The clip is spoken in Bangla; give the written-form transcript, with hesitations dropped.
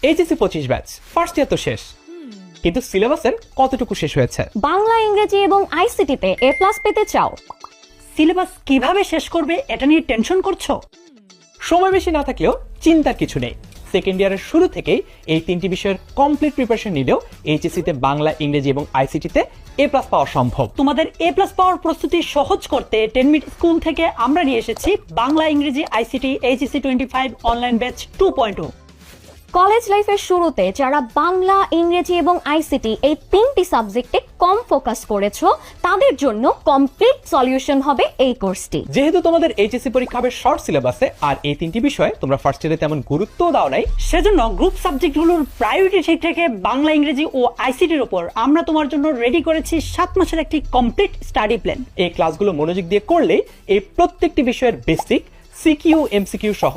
এইচএসসি 25 ব্যাচ ফার্স্ট ইয়ার তো শেষ, কিন্তু সিলেবাসের কতটুকু শেষ হয়েছে? বাংলা, ইংরেজি এবং আইসিটিতে A+ পেতে চাও? সিলেবাস কিভাবে শেষ করবে এটা নিয়ে টেনশন করছো? সময় বেশি না থাকলেও চিন্তার কিছু নেই। সেকেন্ড ইয়ারের শুরু থেকেই এই তিনটি বিষয়ের কমপ্লিট প্রিপারেশন নিলেও এইচএসসিতে বাংলা, ইংরেজি এবং আইসিটিতে A+ পাওয়া সম্ভব। তোমাদের A+ পাওয়ার প্রস্তুতি সহজ করতে 10 মিনিট স্কুল থেকে আমরা নিয়ে এসেছি বাংলা, ইংরেজি, ICT HSC 25 online batch 2.0। College লাইফের শুরুতে যারা বাংলা, ইংরেজি এবং আইসিটি এই তিনটি সাবজেক্টে কম ফোকাস করেছো তাদের জন্য কমপ্লিট সলিউশন হবে এই কোর্সটি। যেহেতু তোমাদের এইচএসসি পরীক্ষা হবে শর্ট সিলেবাসে আর এই তিনটি বিষয়ে তোমরা ফার্স্ট ইয়ারে তেমন গুরুত্ব দাও নাই, সেজন্য গ্রুপ সাবজেক্টগুলোর প্রায়োরিটি ঠিক থেকে বাংলা, ইংরেজি ও আইসিটির উপর আমরা তোমার জন্য রেডি করেছি 7 মাসের একটি কমপ্লিট স্টাডি প্ল্যান। এই ক্লাসগুলো মনোযোগ দিয়ে করলে এই প্রত্যেকটি বিষয়ের বেসিক, সিকিউ, এমসিকিউ সহ